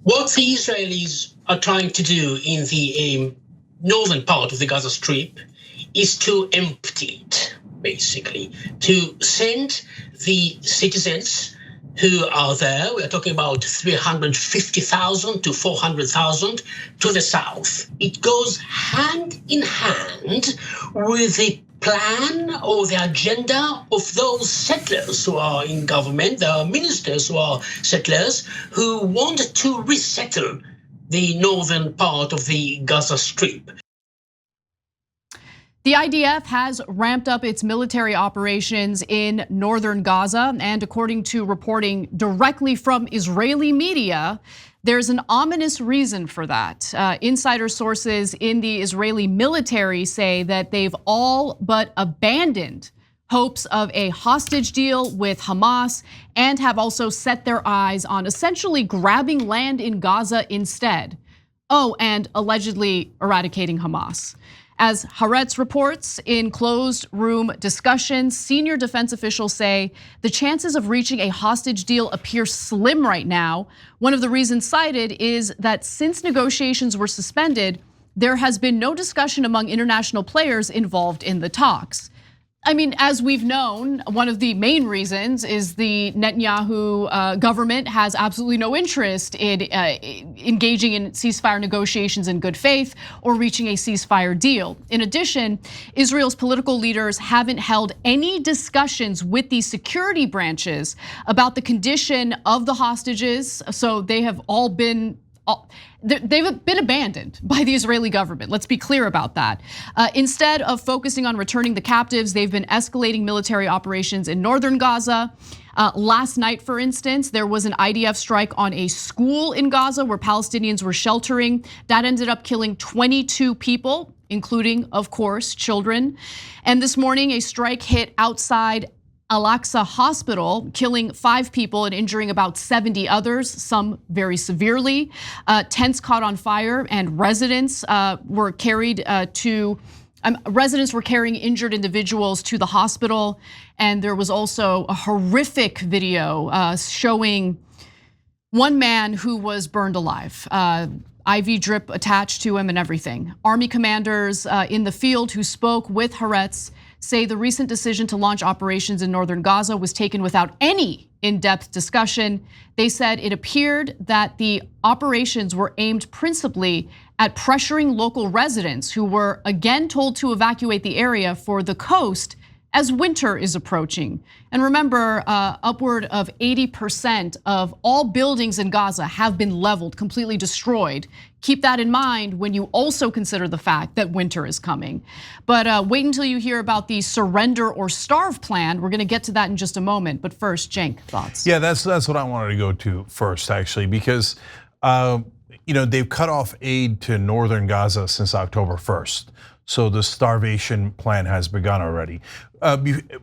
What the Israelis are trying to do in the northern part of the Gaza Strip is to empty it, basically, to send the citizens who are there, we are talking about 350,000 to 400,000, to the south. It goes hand in hand with the plan or the agenda of those settlers who are in government. There are ministers who are settlers who want to resettle the northern part of the Gaza Strip. The IDF has ramped up its military operations in northern Gaza, and according to reporting directly from Israeli media, there's an ominous reason for that. Insider sources in the Israeli military say that they've all but abandoned hopes of a hostage deal with Hamas and have also set their eyes on essentially grabbing land in Gaza instead. Oh, and allegedly eradicating Hamas. As Haaretz reports, in closed room discussions, senior defense officials say the chances of reaching a hostage deal appear slim right now. One of the reasons cited is that since negotiations were suspended, there has been no discussion among international players involved in the talks. I mean, as we've known, one of the main reasons is the Netanyahu government has absolutely no interest in engaging in ceasefire negotiations in good faith or reaching a ceasefire deal. In addition, Israel's political leaders haven't held any discussions with the security branches about the condition of the hostages, so they have all been they've been abandoned by the Israeli government. Let's be clear about that. Instead of focusing on returning the captives, they've been escalating military operations in northern Gaza. Last night, for instance, there was an IDF strike on a school in Gaza where Palestinians were sheltering. That ended up killing 22 people, including, of course, children. And this morning, a strike hit outside Al-Aqsa Hospital, killing 5 people and injuring about 70 others, some very severely. Tents caught on fire and residents were carried residents were carrying injured individuals to the hospital. And there was also a horrific video showing one man who was burned alive. IV drip attached to him and everything. Army commanders in the field who spoke with Haaretz say the recent decision to launch operations in northern Gaza was taken without any in-depth discussion. They said it appeared that the operations were aimed principally at pressuring local residents who were again told to evacuate the area for the coast as winter is approaching. And remember, upward of 80% of all buildings in Gaza have been leveled, completely destroyed. Keep that in mind when you also consider the fact that winter is coming. But wait until you hear about the surrender or starve plan. We're gonna get to that in just a moment. But first, Cenk, thoughts? Yeah, that's what I wanted to go to first, actually, because they've cut off aid to northern Gaza since October 1st. So the starvation plan has begun already.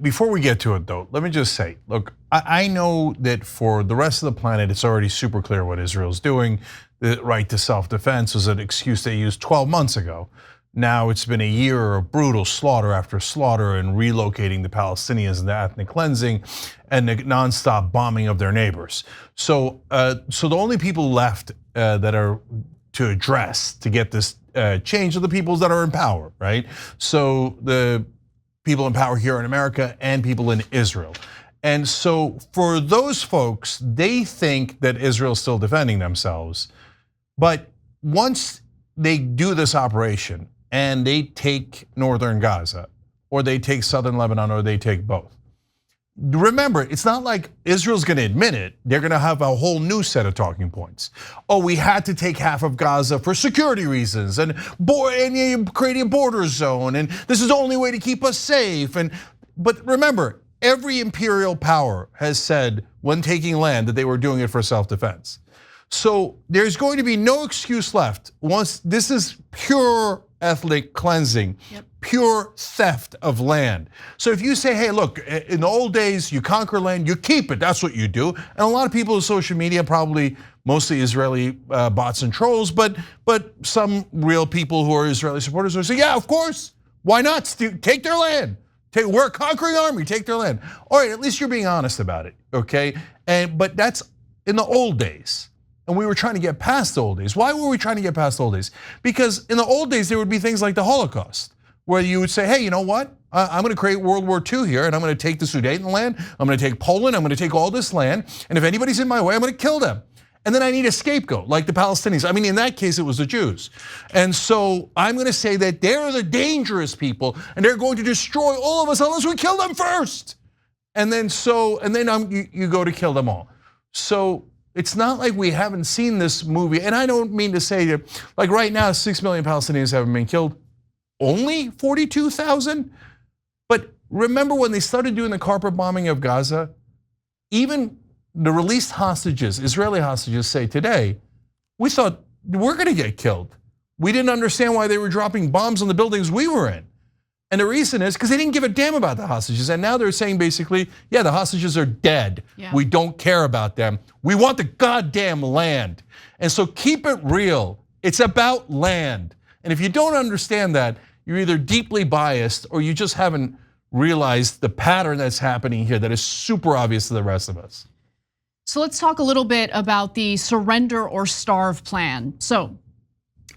Before we get to it though, let me just say, look, I know that for the rest of the planet, it's already super clear what Israel's doing. The right to self-defense was an excuse they used 12 months ago. Now it's been a year of brutal slaughter after slaughter and relocating the Palestinians and the ethnic cleansing and the nonstop bombing of their neighbors. So the only people left that are to address to get this change are the peoples that are in power, right? So the people in power here in America and people in Israel. And so for those folks, they think that Israel's still defending themselves. But once they do this operation and they take northern Gaza, or they take southern Lebanon, or they take both, remember, it's not like Israel's gonna admit it. They're gonna have a whole new set of talking points. Oh, we had to take half of Gaza for security reasons and creating a border zone, and this is the only way to keep us safe. But remember, every imperial power has said when taking land that they were doing it for self-defense. So there's going to be no excuse left once this is pure ethnic cleansing, pure theft of land. So if you say, hey, look, in the old days, you conquer land, you keep it, that's what you do. And a lot of people in social media, probably mostly Israeli bots and trolls, but some real people who are Israeli supporters will say, yeah, of course, why not? Take their land. We're a conquering army, take their land. All right, at least you're being honest about it, okay? But that's in the old days. and we were trying to get past the old days. Why were we trying to get past the old days? Because in the old days, there would be things like the Holocaust, where you would say, hey, you know what? I'm gonna create World War II here, and I'm gonna take the Sudetenland, I'm gonna take Poland, I'm gonna take all this land, and if anybody's in my way, I'm gonna kill them. And then I need a scapegoat, like the Palestinians. I mean, in that case, it was the Jews. And so I'm gonna say that they're the dangerous people, and they're going to destroy all of us unless we kill them first. And then you go to kill them all. So it's not like we haven't seen this movie, and I don't mean to say that, like right now, 6 million Palestinians haven't been killed, only 42,000? But remember when they started doing the carpet bombing of Gaza, even the released hostages, Israeli hostages say today, we thought we're gonna get killed. We didn't understand why they were dropping bombs on the buildings we were in. And the reason is because they didn't give a damn about the hostages. And now they're saying basically, yeah, the hostages are dead. Yeah. We don't care about them. We want the goddamn land. And so keep it real. It's about land. And if you don't understand that, you're either deeply biased or you just haven't realized the pattern that's happening here that is super obvious to the rest of us. So let's talk a little bit about the surrender or starve plan. So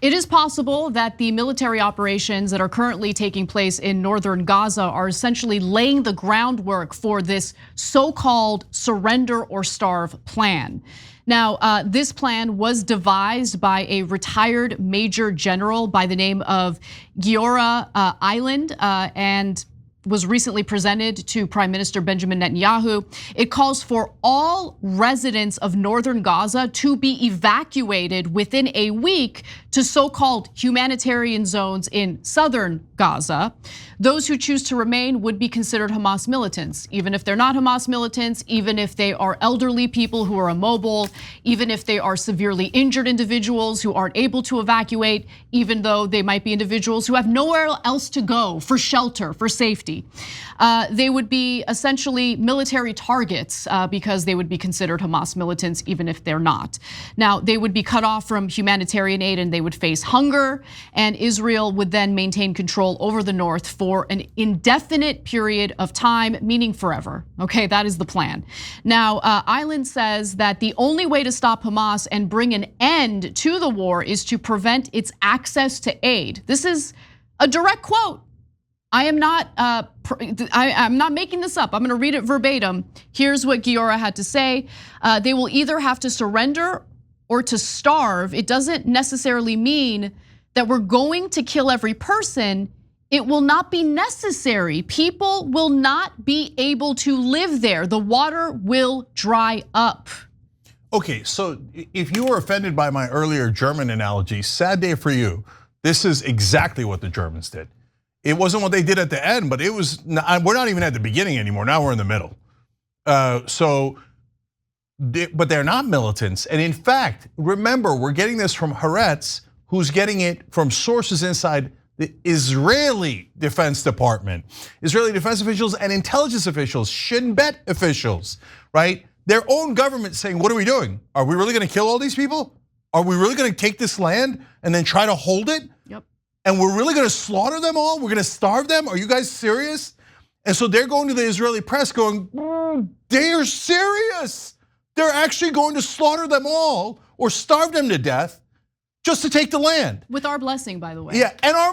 it is possible that the military operations that are currently taking place in northern Gaza are essentially laying the groundwork for this so-called surrender or starve plan. Now, this plan was devised by a retired major general by the name of Giora Island and was recently presented to Prime Minister Benjamin Netanyahu. It calls for all residents of northern Gaza to be evacuated within a week to so-called humanitarian zones in southern Gaza. Those who choose to remain would be considered Hamas militants, even if they're not Hamas militants, even if they are elderly people who are immobile, even if they are severely injured individuals who aren't able to evacuate, even though they might be individuals who have nowhere else to go for shelter, for safety. They would be essentially military targets because they would be considered Hamas militants even if they're not. Now, they would be cut off from humanitarian aid and they would face hunger, and Israel would then maintain control over the north for an indefinite period of time, meaning forever. Okay, that is the plan. Now, Island says that the only way to stop Hamas and bring an end to the war is to prevent its access to aid. This is a direct quote. I'm not making this up. I'm gonna read it verbatim. Here's what Giora had to say. They will either have to surrender or to starve. It doesn't necessarily mean that we're going to kill every person. It will not be necessary. People will not be able to live there. The water will dry up. Okay, so if you were offended by my earlier German analogy, sad day for you. This is exactly what the Germans did. It wasn't what they did at the end, but it was. We're not even at the beginning anymore. Now we're in the middle. But they're not militants. And in fact, remember, we're getting this from Haaretz, who's getting it from sources inside the Israeli Defense Department, Israeli defense officials and intelligence officials, Shin Bet officials, right? Their own government saying, what are we doing? Are we really gonna kill all these people? Are we really gonna take this land and then try to hold it? Yep. And we're really gonna slaughter them all? We're gonna starve them? Are you guys serious? And so they're going to the Israeli press going, they are serious. They're actually going to slaughter them all or starve them to death just to take the land. With our blessing, by the way. Yeah, and our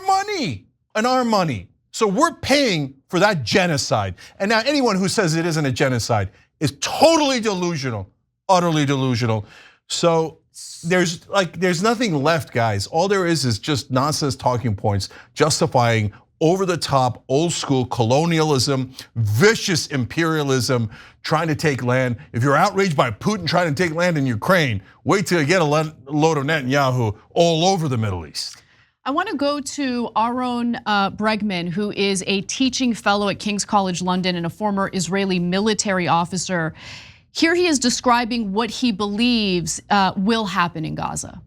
money, So we're paying for that genocide. And now anyone who says it isn't a genocide is totally delusional, utterly delusional. So there's nothing left, guys. All there is just nonsense talking points justifying over the top, old school colonialism, vicious imperialism, trying to take land. If you're outraged by Putin trying to take land in Ukraine, wait till you get a load of Netanyahu all over the Middle East. I want to go to Aaron Bregman, who is a teaching fellow at King's College London and a former Israeli military officer. Here he is describing what he believes will happen in Gaza.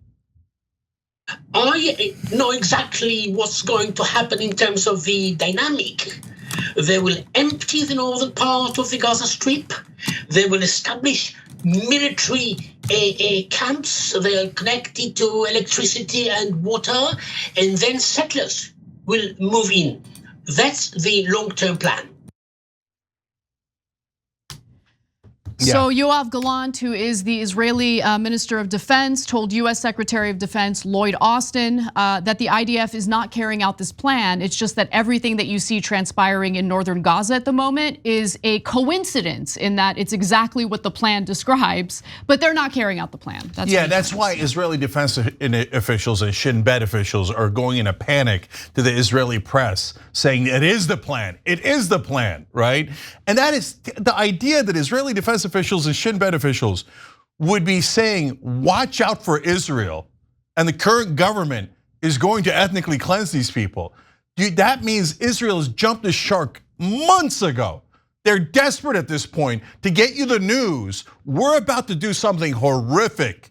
I know exactly what's going to happen in terms of the dynamic. They will empty the northern part of the Gaza Strip. They will establish military camps. They are connected to electricity and water, and then settlers will move in. That's the long-term plan. So Yoav Gallant, who is the Israeli Minister of Defense, told US Secretary of Defense Lloyd Austin that the IDF is not carrying out this plan. It's just that everything that you see transpiring in northern Gaza at the moment is a coincidence in that it's exactly what the plan describes, but they're not carrying out the plan. That's why Israeli defense officials and Shin Bet officials are going in a panic to the Israeli press saying it is the plan, right? And that is the idea that Israeli defense officials and Shin Bet officials would be saying, watch out for Israel, and the current government is going to ethnically cleanse these people. That means Israel has jumped the shark months ago. They're desperate at this point to get you the news. We're about to do something horrific.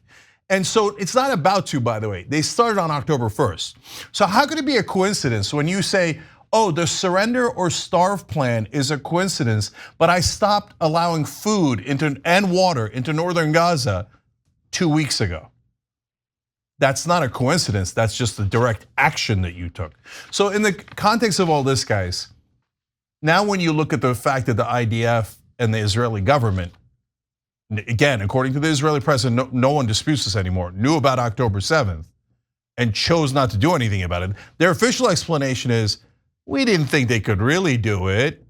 And so it's not about to, by the way. They started on October 1st. So how could it be a coincidence when you say, oh, the surrender or starve plan is a coincidence, but I stopped allowing food and water into northern Gaza 2 weeks ago? That's not a coincidence, that's just the direct action that you took. So in the context of all this, guys, now when you look at the fact that the IDF and the Israeli government, again, according to the Israeli press, and no one disputes this anymore, knew about October 7th and chose not to do anything about it. Their official explanation is, we didn't think they could really do it.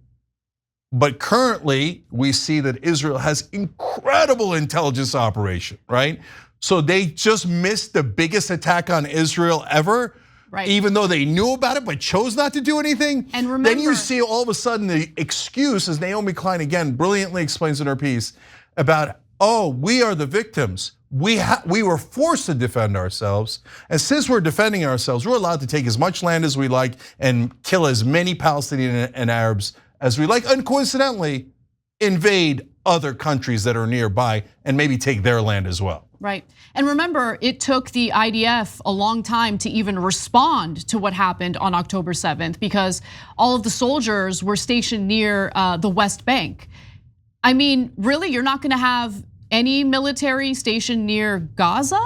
But currently, we see that Israel has incredible intelligence operation, right? So they just missed the biggest attack on Israel ever, right? Even though they knew about it but chose not to do anything. And remember, then you see all of a sudden the excuse, as Naomi Klein again brilliantly explains in her piece, about, oh, we are the victims. We were forced to defend ourselves, and since we're defending ourselves, we're allowed to take as much land as we like and kill as many Palestinians and Arabs as we like, and coincidentally, invade other countries that are nearby and maybe take their land as well. Right, and remember, it took the IDF a long time to even respond to what happened on October 7th because all of the soldiers were stationed near the West Bank. I mean, really, you're not gonna have any military station near Gaza?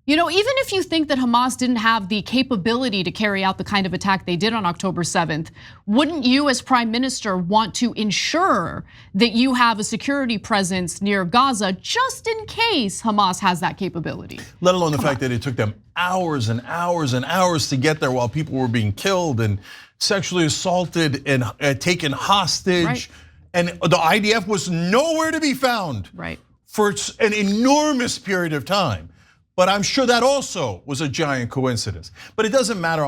You know, even if you think that Hamas didn't have the capability to carry out the kind of attack they did on October 7th, wouldn't you as prime minister want to ensure that you have a security presence near Gaza just in case Hamas has that capability? Let alone the fact that it took them hours and hours and hours to get there while people were being killed and sexually assaulted and taken hostage. Right. And the IDF was nowhere to be found for an enormous period of time. But I'm sure that also was a giant coincidence. But it doesn't matter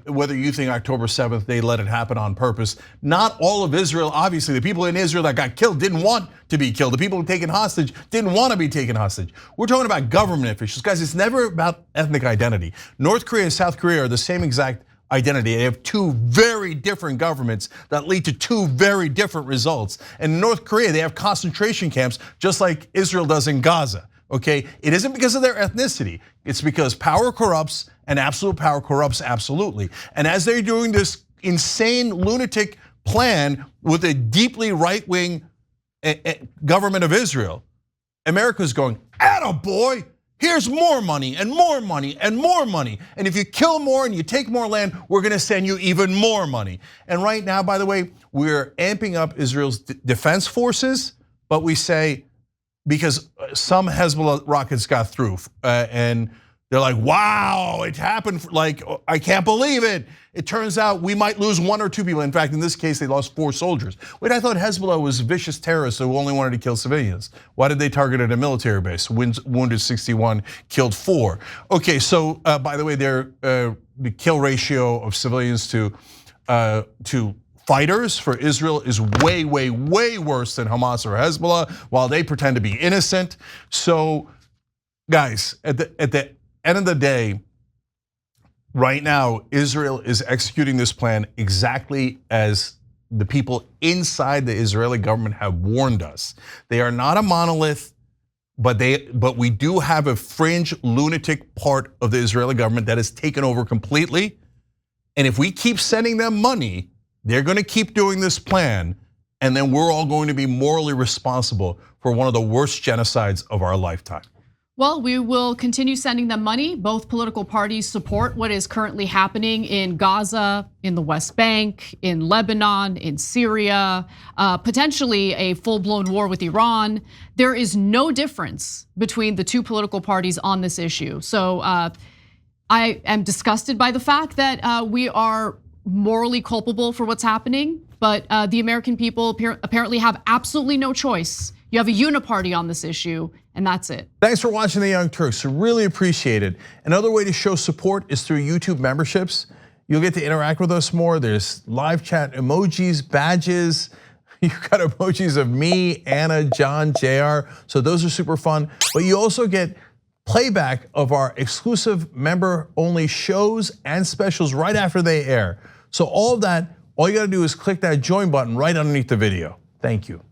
whether you think October 7th, they let it happen on purpose. Not all of Israel, obviously, the people in Israel that got killed didn't want to be killed. The people taken hostage didn't want to be taken hostage. We're talking about government officials. Guys, it's never about ethnic identity. North Korea and South Korea are the same exact identity. They have two very different governments that lead to two very different results. And in North Korea, they have concentration camps just like Israel does in Gaza, okay? It isn't because of their ethnicity. It's because power corrupts and absolute power corrupts absolutely. And as they're doing this insane lunatic plan with a deeply right-wing government of Israel, America's going, attaboy. Here's more money and more money and more money. And if you kill more and you take more land, we're gonna send you even more money. And right now, by the way, we're amping up Israel's defense forces, but we say, because some Hezbollah rockets got through and they're like, wow, it happened, like, I can't believe it. It turns out we might lose 1 or 2 people. In fact, in this case, they lost 4 soldiers. Wait, I thought Hezbollah was vicious terrorists who only wanted to kill civilians. Why did they target at a military base? Wounded 61, killed 4. Okay, so by the way, the kill ratio of civilians to fighters for Israel is way, way, way worse than Hamas or Hezbollah, while they pretend to be innocent. So, guys, at the end of the day, right now, Israel is executing this plan exactly as the people inside the Israeli government have warned us. They are not a monolith, but we do have a fringe lunatic part of the Israeli government that has taken over completely. And if we keep sending them money, they're gonna keep doing this plan, and then we're all going to be morally responsible for one of the worst genocides of our lifetime. Well, we will continue sending them money. Both political parties support what is currently happening in Gaza, in the West Bank, in Lebanon, in Syria, potentially a full-blown war with Iran. There is no difference between the two political parties on this issue. So I am disgusted by the fact that we are morally culpable for what's happening, but the American people apparently have absolutely no choice. You have a uniparty on this issue, and that's it. Thanks for watching The Young Turks. Really appreciate it. Another way to show support is through YouTube memberships. You'll get to interact with us more. There's live chat emojis, badges. You've got emojis of me, Anna, John, JR. So those are super fun. But you also get playback of our exclusive member-only shows and specials right after they air. So all of that, all you gotta do is click that join button right underneath the video. Thank you.